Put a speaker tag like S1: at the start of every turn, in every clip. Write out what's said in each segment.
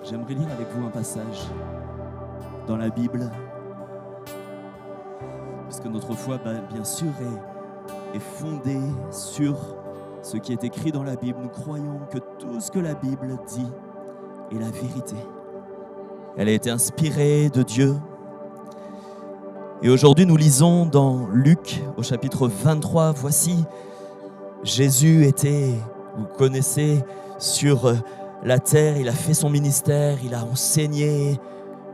S1: J'aimerais lire avec vous un passage dans la Bible, puisque notre foi, bien sûr, est fondée sur ce qui est écrit dans la Bible. Nous croyons que tout ce que la Bible dit est la vérité. Elle a été inspirée de Dieu. Et aujourd'hui, nous lisons dans Luc, au chapitre 23, voici, Jésus était, vous connaissez, sur la terre, il a fait son ministère, il a enseigné,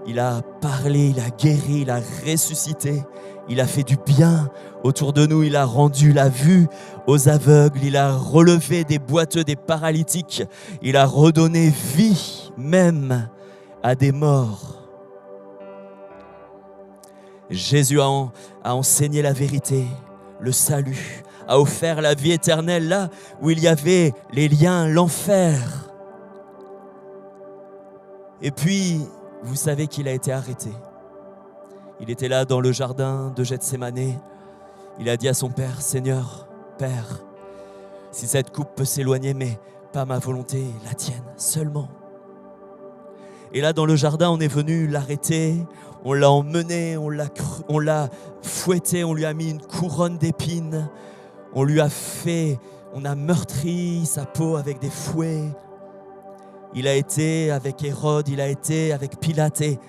S1: il a parlé, il a guéri, il a ressuscité, il a fait du bien autour de nous, il a rendu la vue aux aveugles, il a relevé des boiteux, des paralytiques, il a redonné vie même à des morts. Jésus a enseigné la vérité, le salut, a offert la vie éternelle là où il y avait les liens, l'enfer. Et puis, vous savez qu'il a été arrêté. Il était là dans le jardin de Gethsémane. Il a dit à son Père, « Seigneur, Père, si cette coupe peut s'éloigner, mais pas ma volonté, la tienne seulement. » Et là, dans le jardin, on est venu l'arrêter, on l'a emmené, on l'a fouetté, on lui a mis une couronne d'épines, on a meurtri sa peau avec des fouets. Il a été avec Hérode, il a été avec Pilate et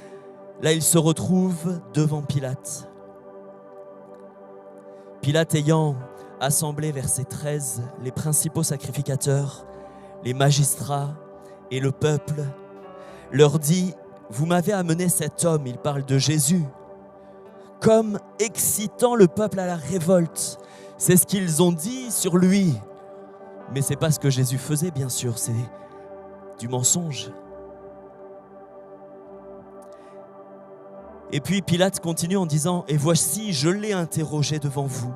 S1: là il se retrouve devant Pilate. Pilate ayant assemblé, verset 13, les principaux sacrificateurs, les magistrats et le peuple, leur dit, vous m'avez amené cet homme, il parle de Jésus, comme excitant le peuple à la révolte. C'est ce qu'ils ont dit sur lui. Mais ce n'est pas ce que Jésus faisait, bien sûr, c'est du mensonge. Et puis Pilate continue en disant, « Et voici, je l'ai interrogé devant vous,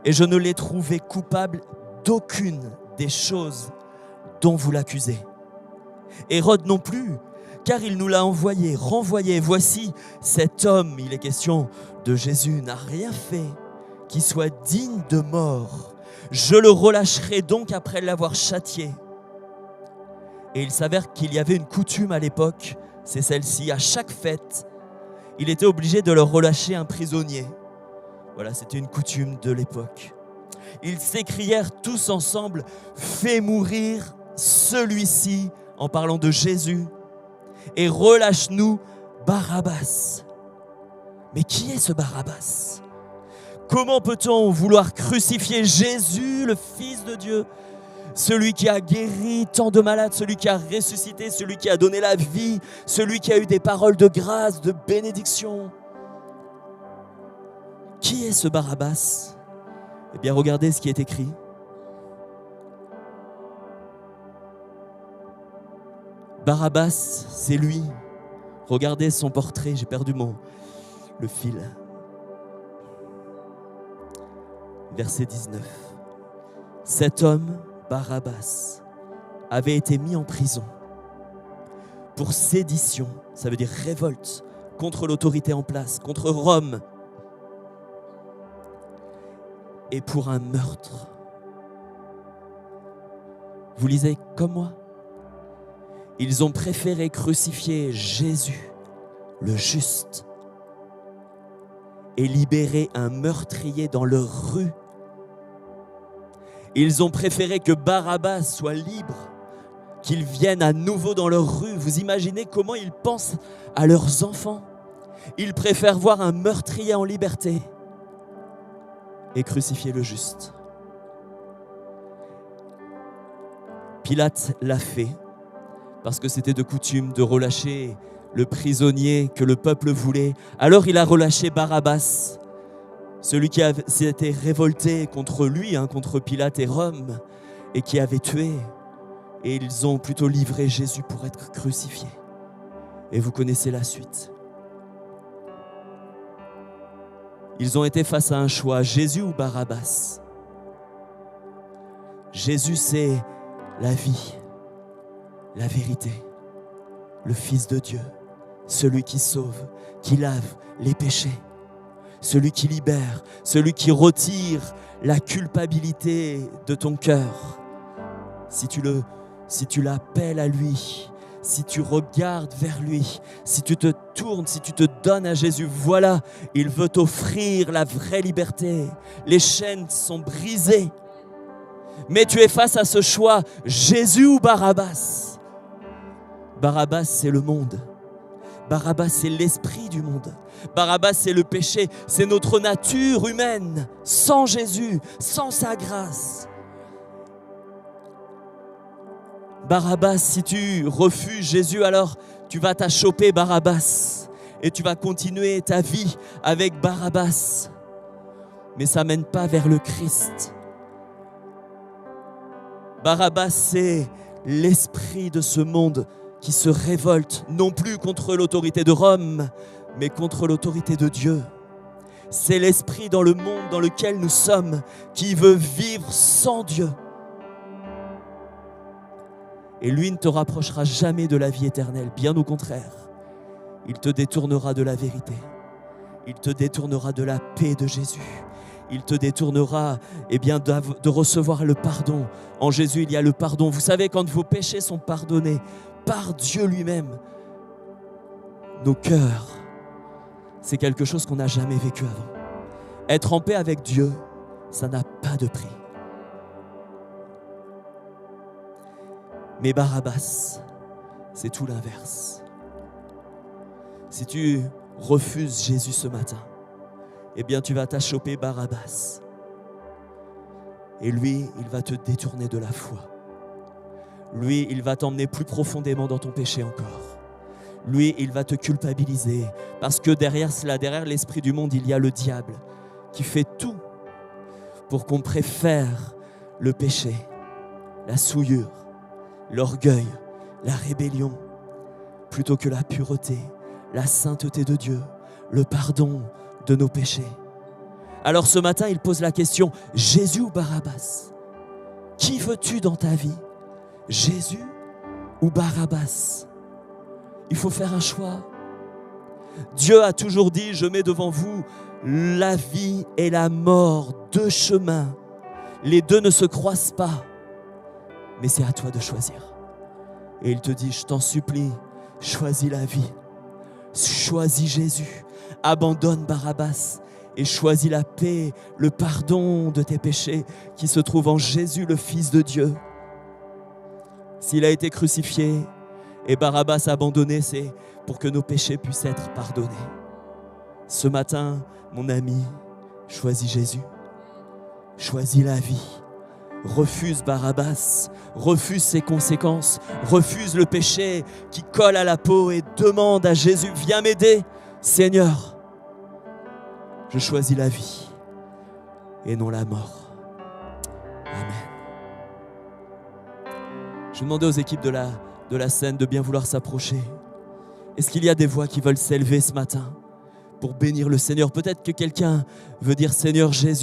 S1: et je ne l'ai trouvé coupable d'aucune des choses dont vous l'accusez. Hérode non plus, car il nous l'a renvoyé. Voici, cet homme, il est question de Jésus, n'a rien fait qui soit digne de mort. Je le relâcherai donc après l'avoir châtié. » Et il s'avère qu'il y avait une coutume à l'époque, c'est celle-ci, à chaque fête, il était obligé de leur relâcher un prisonnier. Voilà, c'était une coutume de l'époque. Ils s'écrièrent tous ensemble, « Fais mourir celui-ci » en parlant de Jésus, « et relâche-nous Barabbas. » Mais qui est ce Barabbas ? Comment peut-on vouloir crucifier Jésus, le Fils de Dieu ? Celui qui a guéri tant de malades, celui qui a ressuscité, celui qui a donné la vie, celui qui a eu des paroles de grâce, de bénédiction. Qui est ce Barabbas ? Eh bien, regardez ce qui est écrit. Barabbas, c'est lui. Regardez son portrait, j'ai perdu le fil. Verset 19. Cet homme, Barabbas, avait été mis en prison pour sédition, ça veut dire révolte, contre l'autorité en place, contre Rome, et pour un meurtre. Vous lisez comme moi. Ils ont préféré crucifier Jésus, le juste, et libérer un meurtrier dans leur rue. Ils ont préféré que Barabbas soit libre, qu'il vienne à nouveau dans leur rue. Vous imaginez comment ils pensent à leurs enfants. Ils préfèrent voir un meurtrier en liberté et crucifier le juste. Pilate l'a fait parce que c'était de coutume de relâcher le prisonnier que le peuple voulait. Alors il a relâché Barabbas, celui qui s'était révolté contre lui, contre Pilate et Rome, et qui avait tué. Et ils ont plutôt livré Jésus pour être crucifié. Et vous connaissez la suite. Ils ont été face à un choix, Jésus ou Barabbas. Jésus, c'est la vie, la vérité, le Fils de Dieu, celui qui sauve, qui lave les péchés. Celui qui libère, celui qui retire la culpabilité de ton cœur. Si tu l'appelles à lui, si tu regardes vers lui, si tu te tournes, si tu te donnes à Jésus, voilà, il veut t'offrir la vraie liberté. Les chaînes sont brisées. Mais tu es face à ce choix, Jésus ou Barabbas. Barabbas, c'est le monde. Barabbas, c'est l'esprit du monde. Barabbas, c'est le péché, c'est notre nature humaine, sans Jésus, sans sa grâce. Barabbas, si tu refuses Jésus, alors tu vas t'achoper Barabbas et tu vas continuer ta vie avec Barabbas. Mais ça ne mène pas vers le Christ. Barabbas, c'est l'esprit de ce monde qui se révolte, non plus contre l'autorité de Rome, mais contre l'autorité de Dieu. C'est l'esprit dans le monde dans lequel nous sommes qui veut vivre sans Dieu. Et lui ne te rapprochera jamais de la vie éternelle, bien au contraire. Il te détournera de la vérité. Il te détournera de la paix de Jésus. Il te détournera de recevoir le pardon. En Jésus, il y a le pardon. Vous savez, quand vos péchés sont pardonnés par Dieu lui-même, nos cœurs, c'est quelque chose qu'on n'a jamais vécu avant. Être en paix avec Dieu, ça n'a pas de prix. Mais Barabbas, c'est tout l'inverse. Si tu refuses Jésus ce matin, eh bien tu vas t'achoper Barabbas. Et lui, il va te détourner de la foi. Lui, il va t'emmener plus profondément dans ton péché encore. Lui, il va te culpabiliser. Parce que derrière cela, derrière l'esprit du monde, il y a le diable qui fait tout pour qu'on préfère le péché, la souillure, l'orgueil, la rébellion, plutôt que la pureté, la sainteté de Dieu, le pardon de nos péchés. Alors ce matin, il pose la question, Jésus ou Barabbas? Qui veux-tu dans ta vie? Jésus ou Barabbas? Il faut faire un choix. Dieu a toujours dit, je mets devant vous la vie et la mort, deux chemins. Les deux ne se croisent pas, mais c'est à toi de choisir. Et il te dit, je t'en supplie, choisis la vie. Choisis Jésus, abandonne Barabbas et choisis la paix, le pardon de tes péchés qui se trouve en Jésus, le Fils de Dieu. S'il a été crucifié et Barabbas abandonné, c'est pour que nos péchés puissent être pardonnés. Ce matin, mon ami, choisis Jésus, choisis la vie. Refuse Barabbas, refuse ses conséquences, refuse le péché qui colle à la peau et demande à Jésus, viens m'aider, Seigneur. Je choisis la vie et non la mort. Amen. Je demandais aux équipes de la scène de bien vouloir s'approcher. Est-ce qu'il y a des voix qui veulent s'élever ce matin pour bénir le Seigneur? Peut-être que quelqu'un veut dire, Seigneur Jésus,